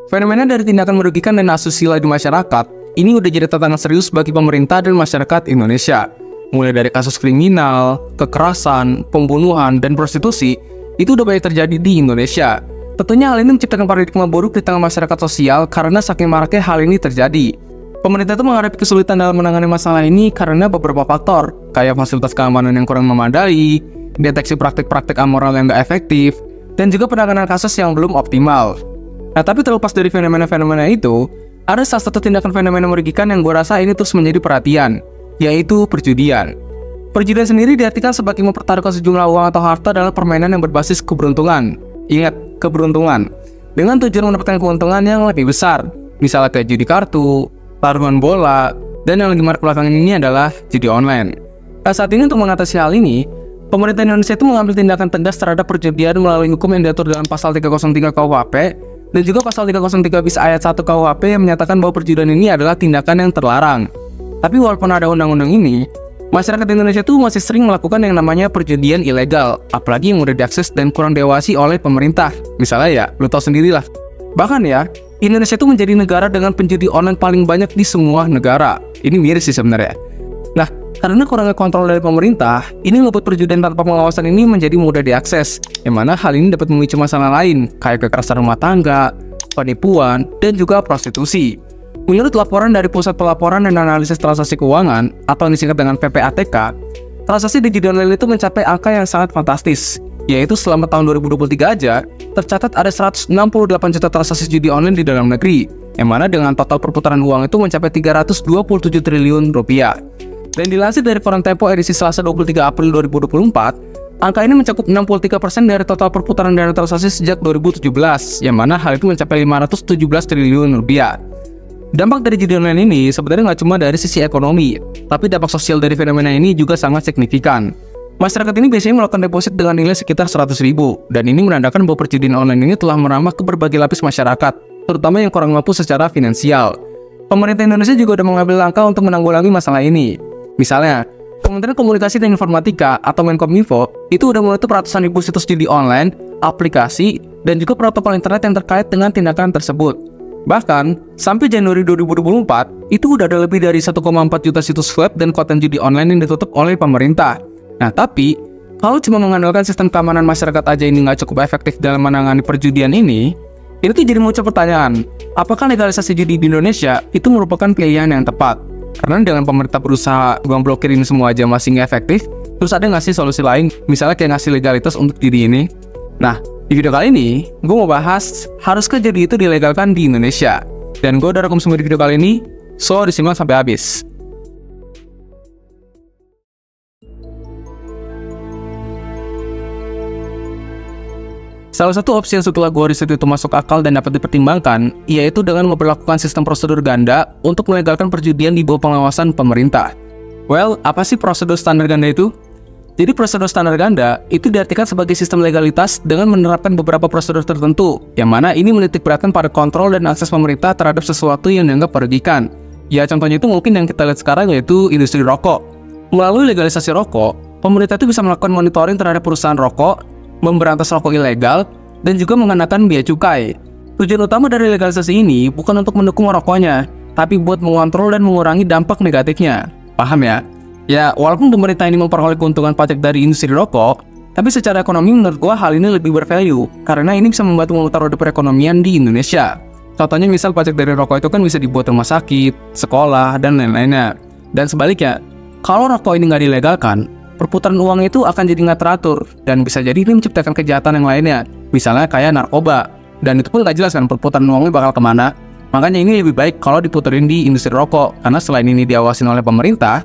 Fenomena dari tindakan merugikan dan asusila di masyarakat ini udah jadi tantangan serius bagi pemerintah dan masyarakat Indonesia. Mulai dari kasus kriminal, kekerasan, pembunuhan, dan prostitusi, itu udah banyak terjadi di Indonesia. Tentunya hal ini menciptakan paradigma buruk di tengah masyarakat sosial karena saking maraknya hal ini terjadi. Pemerintah itu menghadapi kesulitan dalam menangani masalah ini karena beberapa faktor, kayak fasilitas keamanan yang kurang memadai, deteksi praktik-praktik amoral yang gak efektif, dan juga penanganan kasus yang belum optimal. Nah, tapi terlepas dari fenomena-fenomena itu, ada salah satu tindakan fenomena merugikan yang gue rasa ini terus menjadi perhatian, yaitu perjudian. Perjudian sendiri diartikan sebagai mempertaruhkan sejumlah uang atau harta dalam permainan yang berbasis keberuntungan. Ingat, keberuntungan. Dengan tujuan mendapatkan keuntungan yang lebih besar, misalnya kayak judi kartu, taruhan bola, dan yang lagi marak belakangan ini adalah judi online. Nah, saat ini untuk mengatasi hal ini, pemerintah Indonesia itu mengambil tindakan tegas terhadap perjudian melalui hukum yang diatur dalam pasal 303 KUHP dan juga pasal 303 bis ayat 1 KUHP yang menyatakan bahwa perjudian ini adalah tindakan yang terlarang. Tapi walaupun ada undang-undang ini, masyarakat Indonesia itu masih sering melakukan yang namanya perjudian ilegal, apalagi yang udah diakses dan kurang diawasi oleh pemerintah. Misalnya ya, lu tau sendirilah. Bahkan ya, Indonesia itu menjadi negara dengan penjudi online paling banyak di semua negara. Ini miris sih sebenarnya. Nah, karena kurangnya kontrol dari pemerintah, ini membuat perjudian tanpa pengawasan ini menjadi mudah diakses, yang mana hal ini dapat memicu masalah lain, kayak kekerasan rumah tangga, penipuan, dan juga prostitusi. Menurut laporan dari Pusat Pelaporan dan Analisis Transaksi Keuangan, atau yang disingkat dengan PPATK, transaksi di judi online itu mencapai angka yang sangat fantastis, yaitu selama tahun 2023 aja, tercatat ada 168 juta transaksi judi online di dalam negeri, yang mana dengan total perputaran uang itu mencapai 327 triliun rupiah. Dan dilansir dari koran Tempo edisi Selasa 23 April 2024, angka ini mencakup 63% dari total perputaran dana transaksi sejak 2017, yang mana hal itu mencapai 517 triliun rupiah. Dampak dari judi online ini sebenarnya nggak cuma dari sisi ekonomi, tapi dampak sosial dari fenomena ini juga sangat signifikan. Masyarakat ini biasanya melakukan deposit dengan nilai sekitar 100.000, dan ini menandakan bahwa perjudian online ini telah merambah ke berbagai lapis masyarakat, terutama yang kurang mampu secara finansial. Pemerintah Indonesia juga sudah mengambil langkah untuk menanggulangi masalah ini. Misalnya, Kementerian Komunikasi dan Informatika atau Menkominfo itu udah menutup ratusan ribu situs judi online, aplikasi, dan juga protokol internet yang terkait dengan tindakan tersebut. Bahkan, sampai Januari 2024, itu udah ada lebih dari 1,4 juta situs web dan konten judi online yang ditutup oleh pemerintah. Nah, tapi, kalau cuma mengandalkan sistem keamanan masyarakat aja ini nggak cukup efektif dalam menangani perjudian ini tuh jadi muncul pertanyaan, apakah legalisasi judi di Indonesia itu merupakan pilihan yang tepat? Karena dengan pemerintah berusaha blokir ini semua aja masih nggak efektif, terus ada nggak sih solusi lain, misalnya kayak ngasih legalitas untuk judi ini? Nah, di video kali ini, gue mau bahas, haruskah judi itu dilegalkan di Indonesia? Dan gue udah rekam semua di video kali ini, so disimak sampai habis. Salah satu opsi yang setelah gue riset itu masuk akal dan dapat dipertimbangkan, yaitu dengan memperlakukan sistem prosedur ganda untuk melegalkan perjudian di bawah pengawasan pemerintah. Well, apa sih prosedur standar ganda itu? Jadi prosedur standar ganda itu diartikan sebagai sistem legalitas dengan menerapkan beberapa prosedur tertentu, yang mana ini menitik beratkan pada kontrol dan akses pemerintah terhadap sesuatu yang dianggap merugikan. Ya contohnya itu mungkin yang kita lihat sekarang yaitu industri rokok. Melalui legalisasi rokok, pemerintah itu bisa melakukan monitoring terhadap perusahaan rokok, memberantas rokok ilegal, dan juga mengenakan bea cukai. Tujuan utama dari legalisasi ini bukan untuk mendukung rokoknya, tapi buat mengontrol dan mengurangi dampak negatifnya. Paham ya? Ya, walaupun pemerintah ini memperoleh keuntungan pajak dari industri rokok, tapi secara ekonomi menurut gua hal ini lebih bervalue, karena ini bisa membantu memutar roda perekonomian di Indonesia. Contohnya misal pajak dari rokok itu kan bisa dibuat rumah sakit, sekolah, dan lain-lainnya. Dan sebaliknya, kalau rokok ini nggak dilegalkan, perputaran uang itu akan jadi nggak teratur, dan bisa jadi ini menciptakan kejahatan yang lainnya, misalnya kayak narkoba. Dan itu pun nggak jelas kan perputaran uangnya bakal kemana. Makanya ini lebih baik kalau diputerin di industri rokok, karena selain ini diawasin oleh pemerintah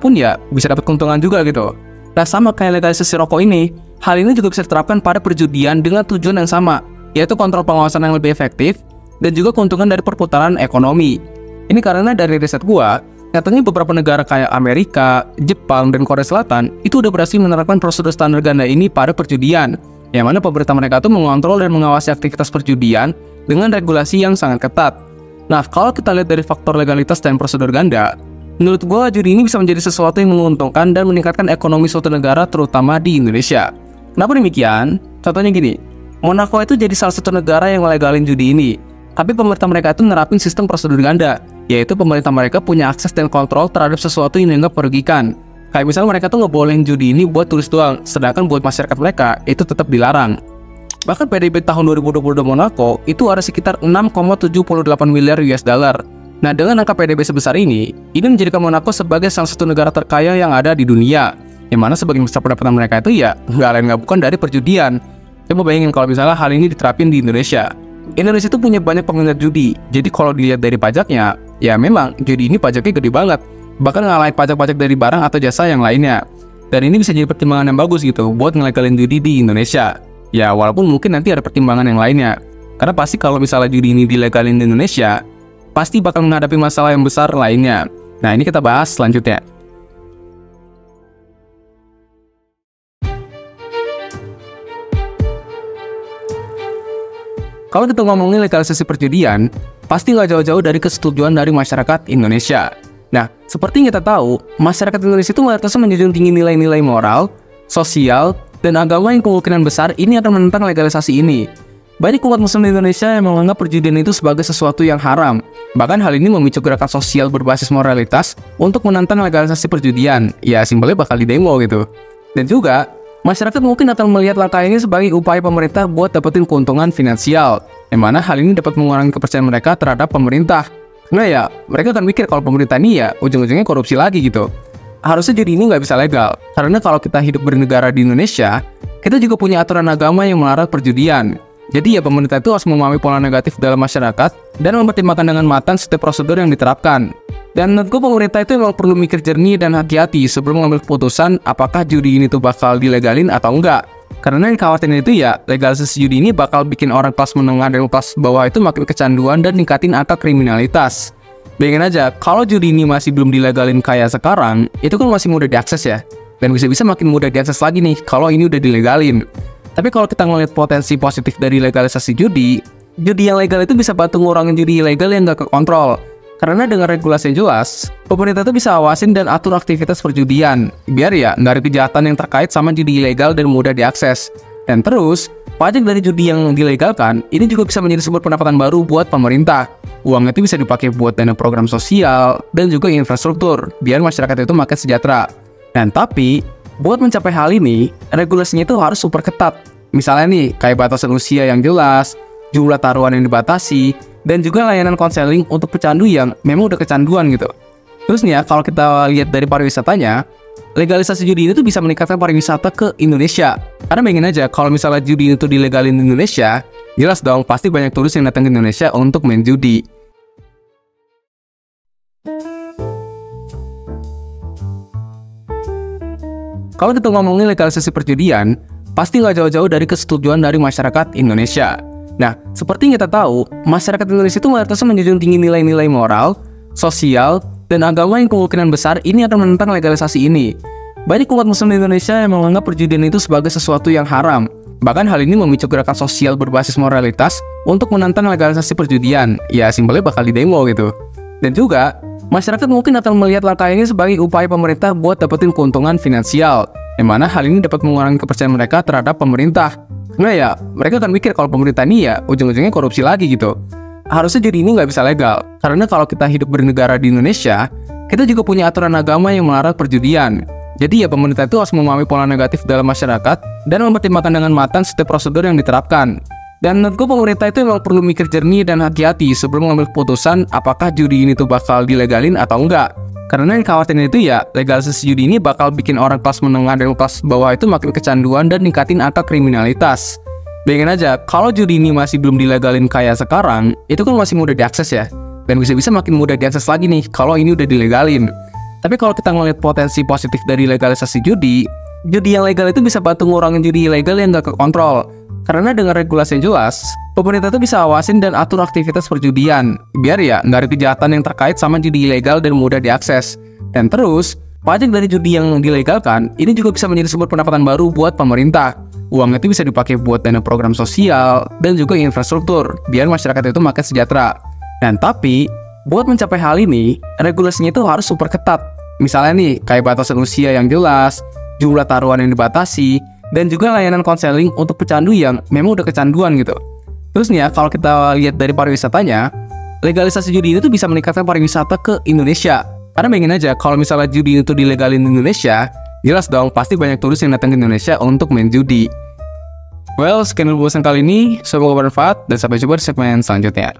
pun ya bisa dapat keuntungan juga gitu. Nah, sama kayak legalisasi rokok ini, hal ini juga bisa diterapkan pada perjudian dengan tujuan yang sama, yaitu kontrol pengawasan yang lebih efektif, dan juga keuntungan dari perputaran ekonomi. Ini karena dari riset gua, nyatanya beberapa negara kayak Amerika, Jepang, dan Korea Selatan itu udah berhasil menerapkan prosedur standar ganda ini pada perjudian, yang mana pemerintah mereka tuh mengontrol dan mengawasi aktivitas perjudian dengan regulasi yang sangat ketat. Nah, kalau kita lihat dari faktor legalitas dan prosedur ganda, menurut gua judi ini bisa menjadi sesuatu yang menguntungkan dan meningkatkan ekonomi suatu negara, terutama di Indonesia. Kenapa demikian? Contohnya gini, Monaco itu jadi salah satu negara yang melegalin judi ini. Tapi pemerintah mereka itu nerapin sistem prosedur ganda, yaitu pemerintah mereka punya akses dan kontrol terhadap sesuatu yang dianggap merugikan. Kayak misalnya mereka tuh ngebolehin judi ini buat turis doang, sedangkan buat masyarakat mereka itu tetap dilarang. Bahkan PDB tahun 2022 Monaco itu ada sekitar 6,78 miliar US dollar. Nah, dengan angka PDB sebesar ini menjadikan Monaco sebagai salah satu negara terkaya yang ada di dunia, yang mana sebagian besar pendapatan mereka itu ya nggak lain nggak bukan dari perjudian. Coba bayangin kalau misalnya hal ini diterapin di Indonesia. Indonesia itu punya banyak peminat judi, jadi kalau dilihat dari pajaknya, ya memang judi ini pajaknya gede banget, bahkan ngalahin pajak-pajak dari barang atau jasa yang lainnya. Dan ini bisa jadi pertimbangan yang bagus gitu buat ngelegalin judi di Indonesia. Ya walaupun mungkin nanti ada pertimbangan yang lainnya, karena pasti kalau misalnya judi ini dilegalin di Indonesia, pasti bakal menghadapi masalah yang besar lainnya. Nah, ini kita bahas selanjutnya. Kalau kita ngomongin legalisasi perjudian, pasti nggak jauh-jauh dari kesetujuan dari masyarakat Indonesia. Nah, seperti yang kita tahu, masyarakat Indonesia itu mayoritas menjunjung tinggi nilai-nilai moral, sosial, dan agama yang kemungkinan besar ini akan menentang legalisasi ini. Banyak umat muslim di Indonesia yang menganggap perjudian itu sebagai sesuatu yang haram. Bahkan hal ini memicu gerakan sosial berbasis moralitas untuk menentang legalisasi perjudian. Ya, simpelnya bakal didemo gitu. Dan juga, masyarakat mungkin akan melihat langkah ini sebagai upaya pemerintah buat dapetin keuntungan finansial, yang mana hal ini dapat mengurangi kepercayaan mereka terhadap pemerintah. Nah ya, mereka akan mikir kalau pemerintah ini ya ujung-ujungnya korupsi lagi gitu. Harusnya judi ini nggak bisa legal, karena kalau kita hidup bernegara di Indonesia, kita juga punya aturan agama yang melarang perjudian. Jadi ya pemerintah itu harus memahami pola negatif dalam masyarakat dan mempertimbangkan dengan matang setiap prosedur yang diterapkan. Dan menurutku pemerintah itu memang perlu mikir jernih dan hati-hati sebelum mengambil keputusan apakah judi ini tuh bakal dilegalin atau enggak. Karena yang khawatirnya itu ya legalisasi judi ini bakal bikin orang kelas menengah dan kelas bawah itu makin kecanduan dan ningkatin angka kriminalitas. Bayangin aja, kalau judi ini masih belum dilegalin kayak sekarang, itu kan masih mudah diakses ya. Dan bisa-bisa makin mudah diakses lagi nih kalau ini udah dilegalin. Tapi kalau kita ngeliat potensi positif dari legalisasi judi yang legal itu bisa bantu ngurangin judi ilegal yang nggak kekontrol. Karena dengan regulasi yang jelas, pemerintah itu bisa awasin dan atur aktivitas perjudian, biar ya nggak ada kejahatan yang terkait sama judi ilegal dan mudah diakses. Dan terus, pajak dari judi yang dilegalkan, ini juga bisa menjadi sumber pendapatan baru buat pemerintah. Uang itu bisa dipakai buat dana program sosial dan juga infrastruktur, biar masyarakat itu makin sejahtera. Dan tapi, buat mencapai hal ini, regulasinya itu harus super ketat. Misalnya nih, kayak batasan usia yang jelas, jumlah taruhan yang dibatasi, dan juga layanan konseling untuk pecandu yang memang udah kecanduan gitu. Terus nih ya, kalau kita lihat dari pariwisatanya, legalisasi judi itu bisa meningkatkan pariwisata ke Indonesia. Karena bayangin aja, kalau misalnya judi itu dilegalin di Indonesia, jelas dong pasti banyak turis yang datang ke Indonesia untuk main judi. Kalau kita ngomongin legalisasi perjudian, pasti nggak jauh-jauh dari kesetujuan dari masyarakat Indonesia. Nah, seperti yang kita tahu, masyarakat Indonesia itu mayoritas menjunjung tinggi nilai-nilai moral, sosial, dan agama yang kemungkinan besar ini akan menentang legalisasi ini. Banyak umat muslim di Indonesia yang menganggap perjudian itu sebagai sesuatu yang haram. Bahkan hal ini memicu gerakan sosial berbasis moralitas untuk menentang legalisasi perjudian. Ya, simpelnya bakal didemo gitu. Dan juga, masyarakat mungkin akan melihat langkah ini sebagai upaya pemerintah buat dapetin keuntungan finansial, yang mana hal ini dapat mengurangi kepercayaan mereka terhadap pemerintah. Nah ya, mereka akan mikir kalau pemerintah ini ya ujung-ujungnya korupsi lagi gitu. Harusnya judi ini nggak bisa legal, karena kalau kita hidup bernegara di Indonesia, kita juga punya aturan agama yang melarang perjudian. Jadi ya pemerintah itu harus memahami pola negatif dalam masyarakat dan mempertimbangkan dengan matang setiap prosedur yang diterapkan. Dan menurutku pemerintah itu memang perlu mikir jernih dan hati-hati sebelum mengambil keputusan apakah judi ini tuh bakal dilegalin atau enggak. Karena yang khawatirnya itu ya legalisasi judi ini bakal bikin orang kelas menengah dan kelas bawah itu makin kecanduan dan ningkatin angka kriminalitas. Bayangin aja, kalau judi ini masih belum dilegalin kayak sekarang, itu kan masih mudah diakses ya. Dan bisa-bisa makin mudah diakses lagi nih kalau ini udah dilegalin. Tapi kalau kita ngeliat potensi positif dari legalisasi judi yang legal itu bisa bantu ngurangin judi ilegal yang nggak kekontrol. Karena dengan regulasi yang jelas, pemerintah itu bisa awasin dan atur aktivitas perjudian, biar ya nggak ada kejahatan yang terkait sama judi ilegal dan mudah diakses. Dan terus, pajak dari judi yang dilegalkan, ini juga bisa menjadi sumber pendapatan baru buat pemerintah. Uang itu bisa dipakai buat dana program sosial dan juga infrastruktur, biar masyarakat itu makin sejahtera. Dan tapi, buat mencapai hal ini, regulasinya itu harus super ketat. Misalnya nih, kayak batasan usia yang jelas, jumlah taruhan yang dibatasi, dan juga layanan konseling untuk pecandu yang memang udah kecanduan gitu. Terus nih ya, kalau kita lihat dari pariwisatanya, legalisasi judi ini tuh bisa meningkatkan pariwisata ke Indonesia. Karena bayangin aja, kalau misalnya judi itu dilegalin di Indonesia, jelas dong pasti banyak turis yang datang ke Indonesia untuk main judi. Well, sekian dulu pembahasan kali ini, semoga bermanfaat dan sampai jumpa di segmen selanjutnya.